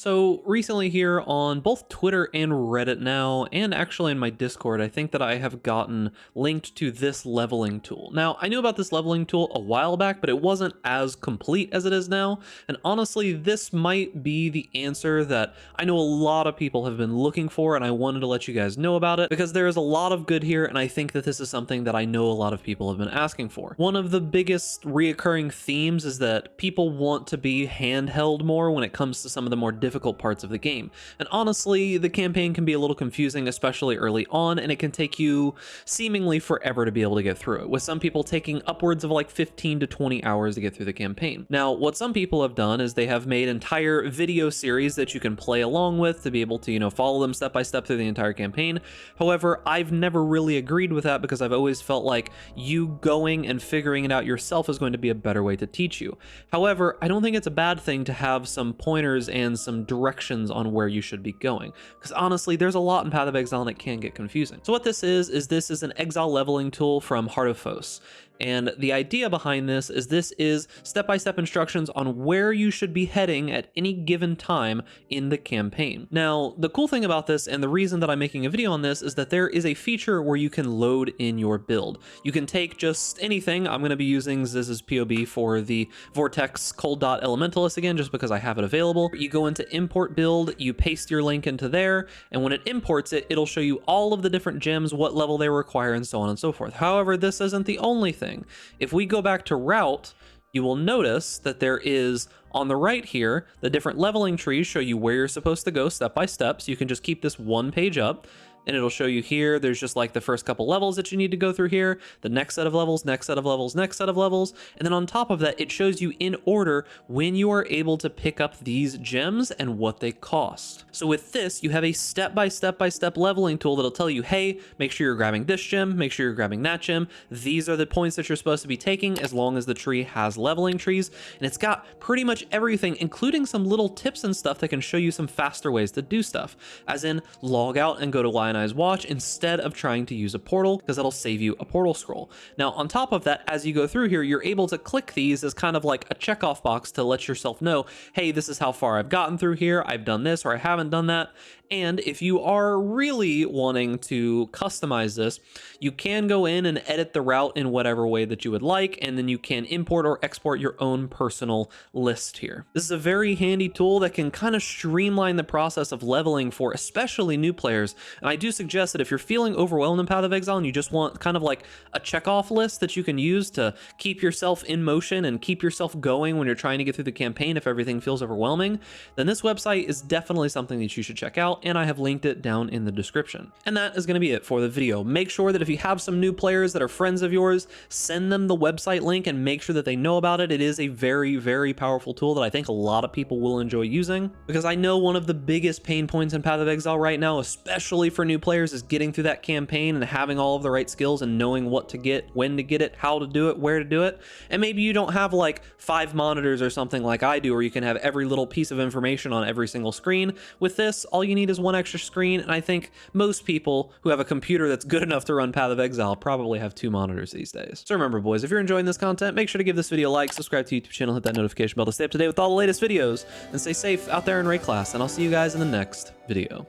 So recently here on both Twitter and Reddit now, and actually in my Discord, I think that I have gotten linked to this leveling tool. Now, I knew about this leveling tool a while back, but it wasn't as complete as it is now. And honestly, this might be the answer that I know a lot of people have been looking for, and I wanted to let you guys know about it because there is a lot of good here, and I think that this is something that I know a lot of people have been asking for. One of the biggest reoccurring themes is that people want to be handheld more when it comes to some of the more difficult parts of the game. And honestly, the campaign can be a little confusing, especially early on, and it can take you seemingly forever to be able to get through it, with some people taking upwards of like 15 to 20 hours to get through the campaign. Now, what some people have done is they have made entire video series that you can play along with to be able to, follow them step by step through the entire campaign. However, I've never really agreed with that because I've always felt like you going and figuring it out yourself is going to be a better way to teach you. However, I don't think it's a bad thing to have some pointers and some directions on where you should be going, because honestly, there's a lot in Path of Exile and it can get confusing. So what this is an exile leveling tool from Heart of Phos. And the idea behind this is step-by-step instructions on where you should be heading at any given time in the campaign. Now, the cool thing about this, and the reason that I'm making a video on this, is that there is a feature where you can load in your build. You can take just anything. I'm going to be using Ziz's POB for the Vortex Cold Dot Elementalist again, just because I have it available. You go into import build, you paste your link into there, and when it imports it, it'll show you all of the different gems, what level they require, and so on and so forth. However, this isn't the only thing. If we go back to route, you will notice that there is on the right here, the different leveling trees show you where you're supposed to go step by step. So you can just keep this one page up and it'll show you here. There's just like the first couple levels that you need to go through here, the next set of levels, next set of levels, next set of levels. And then on top of that, it shows you in order when you are able to pick up these gems and what they cost. So with this, you have a step-by-step leveling tool that'll tell you, hey, make sure you're grabbing this gem, make sure you're grabbing that gem. These are the points that you're supposed to be taking as long as the tree has leveling trees. And it's got pretty much everything, including some little tips and stuff that can show you some faster ways to do stuff, as in log out and go to Lionized Watch instead of trying to use a portal, because that'll save you a portal scroll. Now, on top of that, as you go through here, you're able to click these as kind of like a checkoff box to let yourself know, hey, this is how far I've gotten through here, I've done this, or I haven't done that. And if you are really wanting to customize this, you can go in and edit the route in whatever way that you would like, and then you can import or export your own personal list here. This is a very handy tool that can kind of streamline the process of leveling for especially new players. And I do suggest that if you're feeling overwhelmed in Path of Exile and you just want kind of like a checkoff list that you can use to keep yourself in motion and keep yourself going when you're trying to get through the campaign if everything feels overwhelming, then this website is definitely something that you should check out, and I have linked it down in the description. And that is going to be it for the video. Make sure that if you have some new players that are friends of yours, send them the website link and make sure that they know about it. It is a very, very powerful tool that I think a lot of people will enjoy using, because I know one of the biggest pain points in Path of Exile right now, especially for new players, is getting through that campaign and having all of the right skills and knowing what to get, when to get it, how to do it, where to do it. And maybe you don't have like 5 monitors or something like I do, where you can have every little piece of information on every single screen. With this, all you need is one extra screen, and I think most people who have a computer that's good enough to run Path of Exile probably have 2 monitors these days. So remember, boys, if you're enjoying this content, make sure to give this video a like, subscribe to the YouTube channel, hit that notification bell to stay up to date with all the latest videos, and stay safe out there in raid class, and I'll see you guys in the next video.